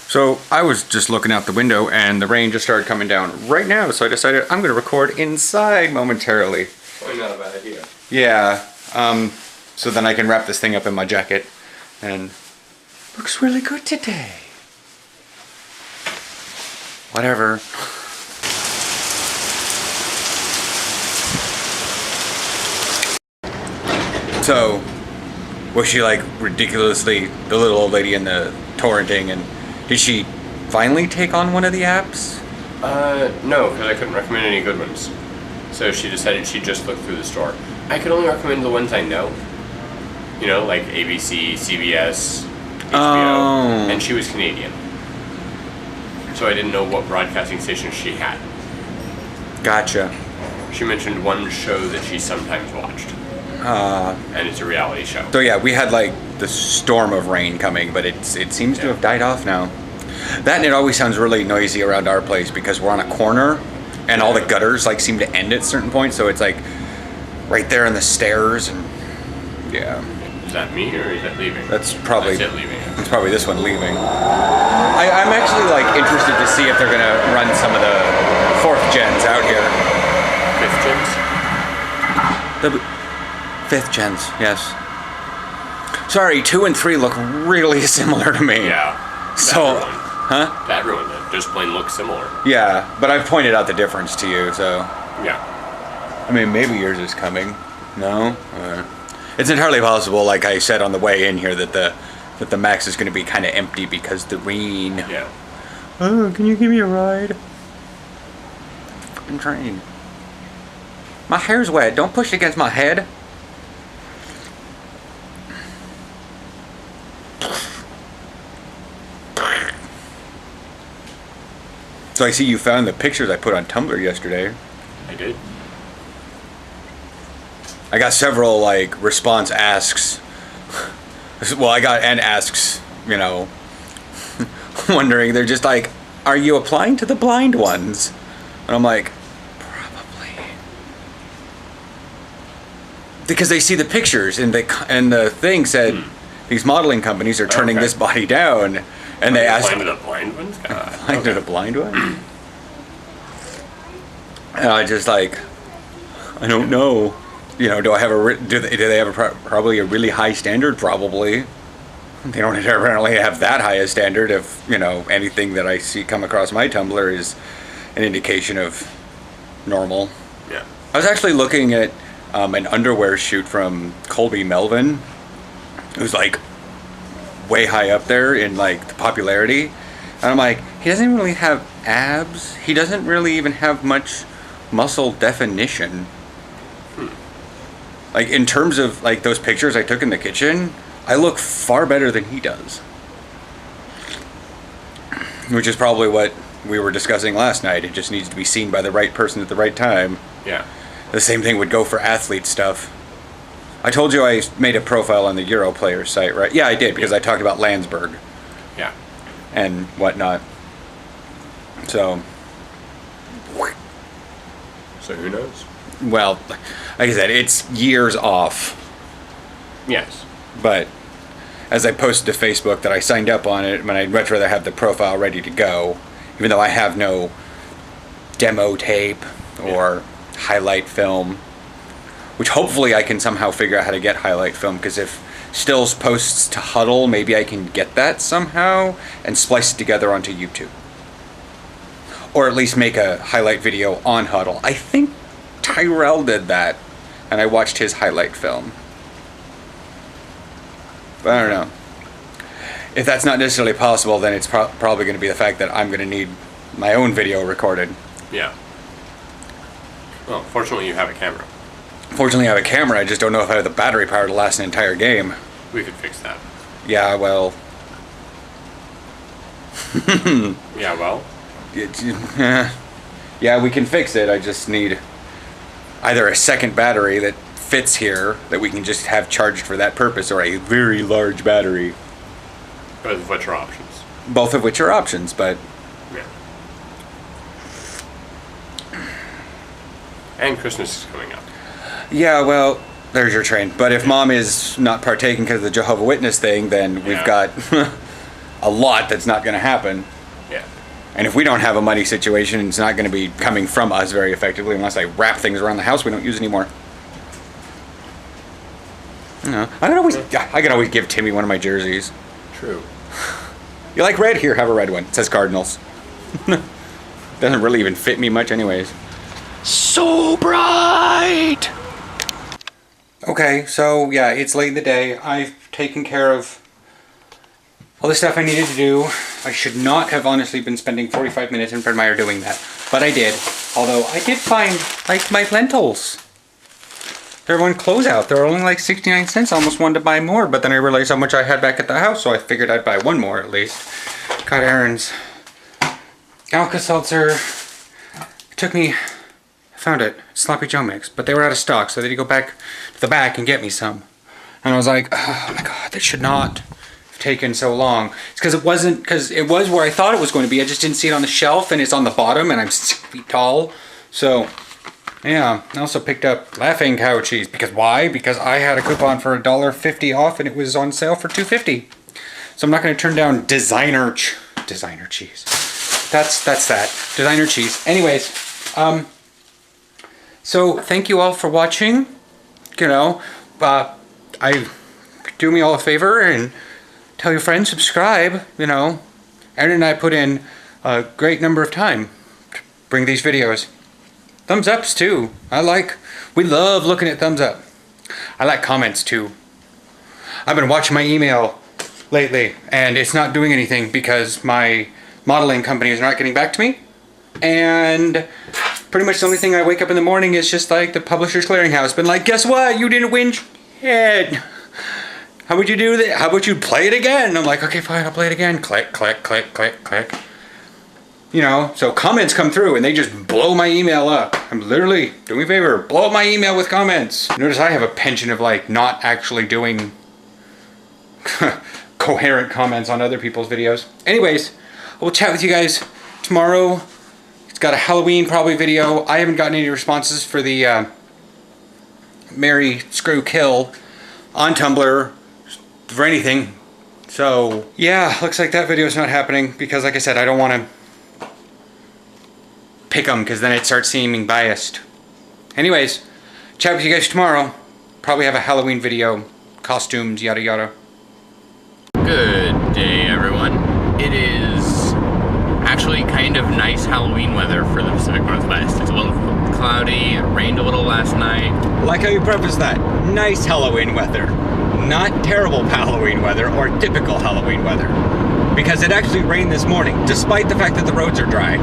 So I was just looking out the window and the rain just started coming down right now, so I decided I'm going to record inside momentarily. Probably not a bad idea. Yeah, so then I can wrap this thing up in my jacket and looks really good today. Whatever. So, was she like ridiculously the little old lady in the torrenting, and did she finally take on one of the apps? No, because I couldn't recommend any good ones. So she decided she'd just look through the store. I could only recommend the ones I know. You know, like ABC, CBS, HBO. Oh. And she was Canadian. So I didn't know what broadcasting stations she had. Gotcha. She mentioned one show that she sometimes watched. And it's a reality show. So yeah, we had like the storm of rain coming, but it seems to have died off now. That and it always sounds really noisy around our place because we're on a corner and all the gutters like seem to end at certain points, so it's like right there in the stairs, and yeah. Is that me or is that leaving? That's probably That's it leaving. It's probably this one leaving. I'm actually like interested to see if they're gonna run some of the 4th gens out here. 5th gens? The 5th gens, yes. Sorry, 2 and 3 look really similar to me. Yeah. So, That ruined it. Just plain looks similar. Yeah, but I've pointed out the difference to you, so. Yeah. I mean, maybe yours is coming. No? It's entirely possible, like I said on the way in here, that the Max is going to be kind of empty because the rain. Yeah. Oh, can you give me a ride? Fucking train. My hair's wet. Don't push it against my head. So I see you found the pictures I put on Tumblr yesterday. I did. I got several like response asks. Well, I got and asks, you know, wondering. They're just like, "Are you applying to the blind ones?" And I'm like, probably, because they see the pictures and the thing said these modeling companies are turning this body down, and they asked. Applying to the blind ones? Applying to the blind one? And I just like, I don't know. You know, do I have do they have probably a really high standard? Probably. They don't apparently have that high a standard. If you know anything that I see come across my Tumblr is an indication of normal. Yeah. I was actually looking at an underwear shoot from Colby Melvin, who's like way high up there in like the popularity, and I'm like, he doesn't really have abs. He doesn't really even have much muscle definition. Like, in terms of, like, those pictures I took in the kitchen, I look far better than he does. Which is probably what we were discussing last night. It just needs to be seen by the right person at the right time. Yeah. The same thing would go for athlete stuff. I told you I made a profile on the Europlayer site, right? Yeah, I did, because I talked about Landsberg. Yeah. And whatnot. So... So who knows? Well, like I said, it's years off. Yes. But as I posted to Facebook that I signed up on it, when I'd much rather have the profile ready to go, even though I have no demo tape or highlight film, which hopefully I can somehow figure out how to get highlight film, because if Stills posts to Huddle, maybe I can get that somehow and splice it together onto YouTube. Or at least make a highlight video on Huddle. I think Tyrell did that, and I watched his highlight film. But I don't know. If that's not necessarily possible, then it's probably going to be the fact that I'm going to need my own video recorded. Yeah. Well, fortunately you have a camera. Fortunately I have a camera, I just don't know if I have the battery power to last an entire game. We could fix that. Yeah, well... Yeah, well... Yeah, we can fix it. I just need either a second battery that fits here that we can just have charged for that purpose, or a very large battery. Both of which are options. Both of which are options, but... Yeah. And Christmas is coming up. Yeah, well, there's your train. But if Mom is not partaking because of the Jehovah's Witness thing, then we've got... a lot that's not going to happen. Yeah. And if we don't have a money situation, it's not going to be coming from us very effectively unless I wrap things around the house we don't use anymore. No, I can always give Timmy one of my jerseys. True. You like red? Here, have a red one. It says Cardinals. Doesn't really even fit me much anyways. So bright! Okay, so yeah, it's late in the day. I've taken care of all the stuff I needed to do. I should not have honestly been spending 45 minutes in Fred Meyer doing that, but I did. Although I did find, like, my lentils. They're on closeout. They're only like 69 cents. I almost wanted to buy more, but then I realized how much I had back at the house, so I figured I'd buy one more at least. Got Aaron's Alka-Seltzer. It took me, I found it, Sloppy Joe mix, but they were out of stock, so they had to go back to the back and get me some. And I was like, oh my god, that should not have taken so long. It's because it was where I thought it was going to be. I just didn't see it on the shelf, and it's on the bottom, and I'm 6 feet tall. So, yeah, I also picked up Laughing Cow cheese. Because why? Because I had a coupon for $1.50 off, and it was on sale for $2.50. So I'm not going to turn down designer cheese. That's that. Designer cheese. Anyways, so thank you all for watching. You know, do me all a favor and tell your friends, subscribe. You know, Aaron and I put in a great number of time to bring these videos. Thumbs ups too. We love looking at thumbs up. I like comments too. I've been watching my email lately and it's not doing anything because my modeling company is not getting back to me. And pretty much the only thing I wake up in the morning is just like the Publishers Clearinghouse. Been like, guess what? You didn't win shit. How would you do that? How about you play it again? And I'm like, okay, fine, I'll play it again. Click, click, click, click, click. You know, so comments come through and they just blow my email up. I'm literally, do me a favor, blow up my email with comments. Notice I have a penchant of like not actually doing coherent comments on other people's videos. Anyways, I will chat with you guys tomorrow. It's got a Halloween probably video. I haven't gotten any responses for the Mary Screw Kill on Tumblr for anything. So yeah, looks like that video is not happening because like I said, I don't want to pick them because then it starts seeming biased. Anyways, chat with you guys tomorrow. Probably have a Halloween video, costumes, yada yada. Good day, everyone. It is actually kind of nice Halloween weather for the Pacific Northwest. It's a little cloudy, it rained a little last night. Like how you preface that. Nice Halloween weather. Not terrible Halloween weather or typical Halloween weather. Because it actually rained this morning, despite the fact that the roads are dry.